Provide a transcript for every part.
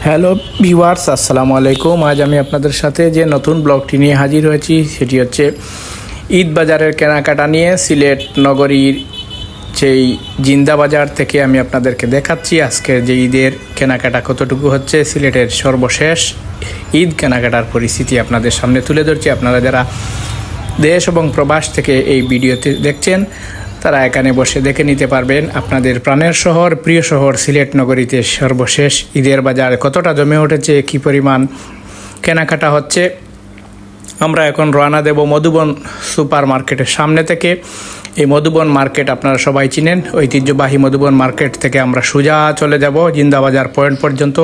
Hello viewers, আসসালামু আলাইকুম। আজ আমি আপনাদের সাথে যে নতুন ব্লগটি নিয়ে হাজির হয়েছি সেটি হচ্ছে ঈদ বাজারের কেনাকাটা নিয়ে। সিলেট নগরীর যেই জিন্দা বাজার থেকে আমি আপনাদেরকে দেখাচ্ছি আজকের যে ঈদের কেনাকাটা কতটুকু হচ্ছে। সিলেটের সর্বশেষ ঈদ কেনাকাটার পরিস্থিতি আপনাদের সামনে তুলে ধরছি। আপনারা যারা দেশ এবং প্রবাস থেকে এই ভিডিওতে দেখছেন তারা এখানে বসে দেখে নিতে পারবেন আপনাদের প্রাণের শহর, প্রিয় শহর সিলেট নগরীতে সর্বশেষ ঈদের বাজার কতটা জমে উঠেছে, কী পরিমাণ কেনাকাটা হচ্ছে। আমরা এখন রওনা দেব মধুবন সুপার মার্কেটের সামনে থেকে। এই মধুবন মার্কেট আপনারা সবাই চিনেন, ঐতিহ্যবাহী মধুবন মার্কেট থেকে আমরা সোজা চলে যাব জিন্দা বাজার পয়েন্ট পর্যন্ত।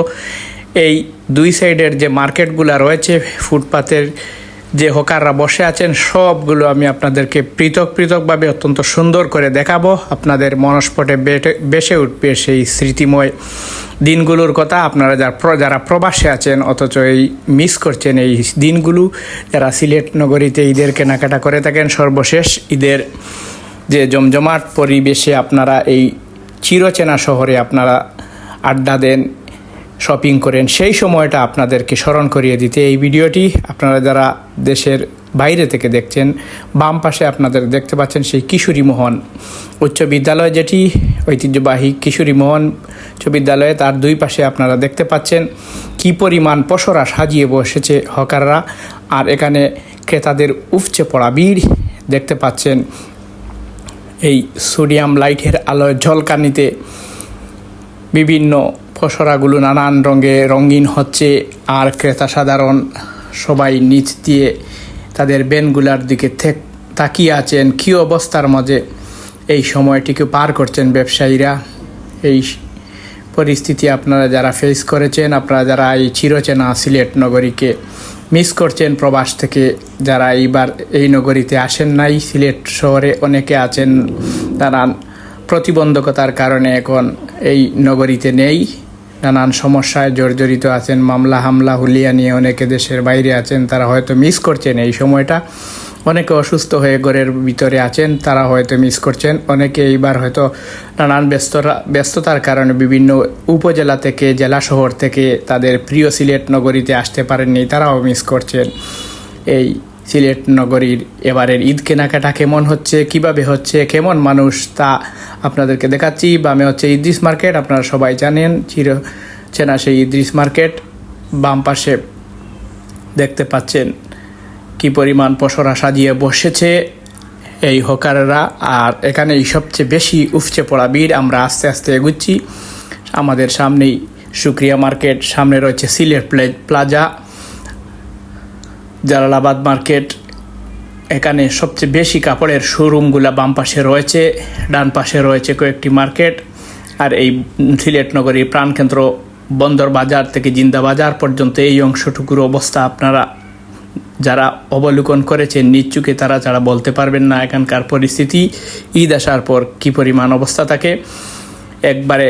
এই দুই সাইডের যে মার্কেটগুলো রয়েছে, ফুটপাতের যে হকাররা বসে আছেন, সবগুলো আমি আপনাদেরকে পৃথকভাবে অত্যন্ত সুন্দর করে দেখাবো। আপনাদের মনস্পটে বেসে উঠবে সেই স্মৃতিময় দিনগুলোর কথা। আপনারা যারা প্রবাসে আছেন অথচ এই মিস করছেন এই দিনগুলো, যারা সিলেট নগরীতে ঈদের কেনাকাটা করে থাকেন, সর্বশেষ ঈদের যে জমজমাট পরিবেশে আপনারা এই চিরচেনা শহরে আপনারা আড্ডা দেন, শপিং করেন, সেই সময়টা আপনাদেরকে স্মরণ করিয়ে দিতে এই ভিডিওটি। আপনারা যারা দেশের বাইরে থেকে দেখছেন, বাম পাশে আপনাদের দেখতে পাচ্ছেন সেই কিশোরী মোহন উচ্চ বিদ্যালয়, যেটি ঐতিহ্যবাহী কিশোরী মোহন উচ্চ বিদ্যালয়ে, তার দুই পাশে আপনারা দেখতে পাচ্ছেন কি পরিমাণ পসরা সাজিয়ে বসেছে হকাররা। আর এখানে ক্রেতাদের উপচে পড়া ভিড় দেখতে পাচ্ছেন। এই সোডিয়াম লাইটের আলোয় ঝলকানিতে বিভিন্ন পসরাগুলো নানান রঙে রঙিন হচ্ছে। আর ক্রেতা সাধারণ সবাই নিচ দিয়ে তাদের ব্যানগুলার দিকে তাকিয়ে আছেন। কী অবস্থার মাঝে এই সময়টিকে পার করছেন ব্যবসায়ীরা। এই পরিস্থিতি আপনারা যারা ফেস করেছেন, আপনারা যারা এই চিরচেনা সিলেট নগরীকে মিস করছেন প্রবাস থেকে, যারা এইবার এই নগরীতে আসেন নাই, সিলেট শহরে অনেকে আছেন নানান প্রতিবন্ধকতার কারণে এখন এই নগরীতে নেই, নানান সমস্যায় জর্জরিত আছেন, মামলা হামলা হুলিয়া নিয়ে অনেকে দেশের বাইরে আছেন, তারা হয়তো মিস করছেন এই সময়টা। অনেকে অসুস্থ হয়ে ঘরের ভিতরে আছেন, তারা হয়তো মিস করছেন। অনেকে এইবার হয়তো নানান ব্যস্ততার কারণে বিভিন্ন উপজেলা থেকে, জেলা শহর থেকে তাদের প্রিয় সিলেট নগরীতে আসতে পারেননি, তারাও মিস করছেন। এই সিলেট নগরীর এবারের ঈদ কেনাকাটা কেমন হচ্ছে, কিভাবে হচ্ছে, কেমন মানুষ, তা আপনাদেরকে দেখাচ্ছি। বামে হচ্ছে ইদ্রিস মার্কেট, আপনারা সবাই জানেন চেনা সেই ইদ্রিস মার্কেট। বাম পাশে দেখতে পাচ্ছেন কি পরিমাণ পসরা সাজিয়ে বসেছে এই হকাররা। আর এখানে সবচেয়ে বেশি উপচে পড়া ভিড়। আমরা আস্তে আস্তে এগুচ্ছি। আমাদের সামনেই শুক্রিয়া মার্কেট, সামনে রয়েছে সিলেট প্লাজা, জালালাবাদ মার্কেট। এখানে সবচেয়ে বেশি কাপড়ের শোরুমগুলো বাম পাশে রয়েছে, ডান পাশে রয়েছে কয়েকটি মার্কেট। আর এই সিলেট নগরীর প্রাণকেন্দ্র বন্দর বাজার থেকে জিন্দা বাজার পর্যন্ত এই অংশটুকুর অবস্থা আপনারা যারা অবলোকন করেছেন নিশ্চুকে তারা যারা বলতে পারবেন না এখানকার পরিস্থিতি ঈদ আসার পর কী পরিমাণ অবস্থা থাকে। একবারে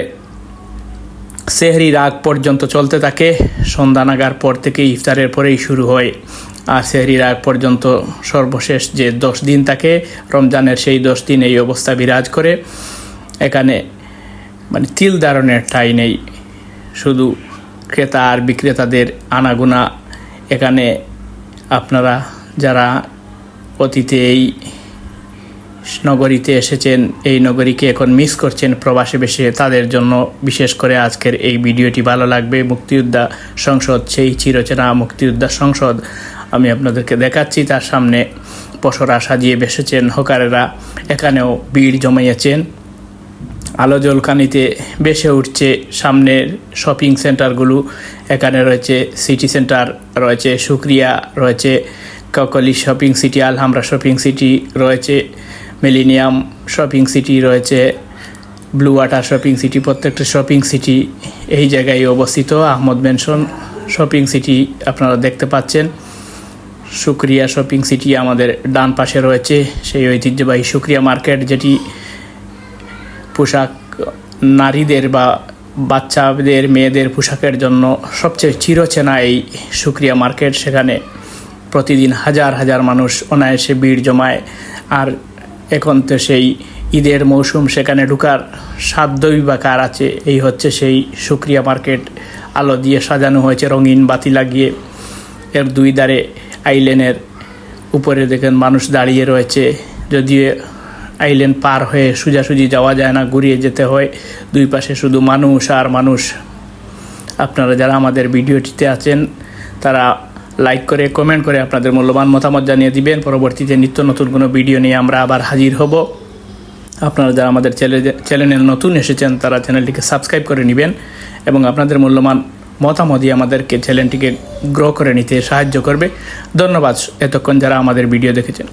সেহরির আগ পর্যন্ত চলতে থাকে, সন্ধ্যা নাগার পর থেকে ইফতারের পরেই শুরু হয়। আর সেহরির আগ পর্যন্ত সর্বশেষ যে 10 দিন থাকে রমজানের, সেই 10 দিন এই অবস্থা বিরাজ করে। এখানে মানে তিল ধারণের ঠাঁই নেই, শুধু ক্রেতা আর বিক্রেতাদের আনাগোনা। এখানে আপনারা যারা অতীতে এই নগরীতে এসেছেন, এই নগরীকে এখন মিস করছেন প্রবাসে বসে, তাদের জন্য বিশেষ করে আজকের এই ভিডিওটি ভালো লাগবে। মুক্তিযোদ্ধা সংসদ, সেই চিরচেনা মুক্তিযোদ্ধা সংসদ আমি আপনাদেরকে দেখাচ্ছি। তার সামনে পসরা সাজিয়ে বসেছেন হকারেরা, এখানেও ভিড় জমাইয়েছেন। আলো জলকানিতে বেসে উঠছে সামনের শপিং সেন্টারগুলো। এখানে রয়েছে সিটি সেন্টার, রয়েছে শুক্রিয়া, রয়েছে কাকলি শপিং সিটি, আলহামরা শপিং সিটি রয়েছে, মিলেনিয়াম শপিং সিটি রয়েছে, ব্লু ওয়াটার শপিং সিটি। প্রত্যেকটা শপিং সিটি এই জায়গায় অবস্থিত। আহমদ মেনশন শপিং সিটি আপনারা দেখতে পাচ্ছেন। শুক্রিয়া শপিং সিটি আমাদের ডান পাশে রয়েছে, সেই ঐতিহ্যবাহী শুক্রিয়া মার্কেট, যেটি পোশাক নারীদের বা বাচ্চাদের মেয়েদের পোশাকের জন্য সবচেয়ে চিরচেনা এই শুক্রিয়া মার্কেট। সেখানে প্রতিদিন হাজার হাজার মানুষ অনায়াসে ভিড় জমায়। আর এখন তো সেই ঈদের মৌসুম, সেখানে ঢুকার সাধ্যই বা কার আছে। এই হচ্ছে সেই শুক্রিয়া মার্কেট, আলো দিয়ে সাজানো হয়েছে রঙিন বাতি লাগিয়ে। এর দুই ধারে আইল্যান্ডের উপরে দেখেন মানুষ দাঁড়িয়ে রয়েছে, যদিও আইল্যান্ড পার হয়ে সোজাসুজি যাওয়া যায় না, ঘুরিয়ে যেতে হয়। দুই পাশে শুধু মানুষ আর মানুষ। আপনারা যারা আমাদের ভিডিওটিতে আছেন তারা লাইক করে কমেন্ট করে আপনাদের মূল্যবান মতামত জানিয়ে দিবেন। পরবর্তীতে নিত্য নতুন কোনো ভিডিও নিয়ে আমরা আবার হাজির হব। আপনারা যারা আমাদের চ্যানেলে নতুন এসেছেন তারা চ্যানেলটিকে সাবস্ক্রাইব করে নেবেন এবং আপনাদের মূল্যবান মতামতই আমাদেরকে চ্যানেলটিকে গ্রো করে নিতে সাহায্য করবে। ধন্যবাদ এতক্ষণ যারা আমাদের ভিডিও দেখেছেন।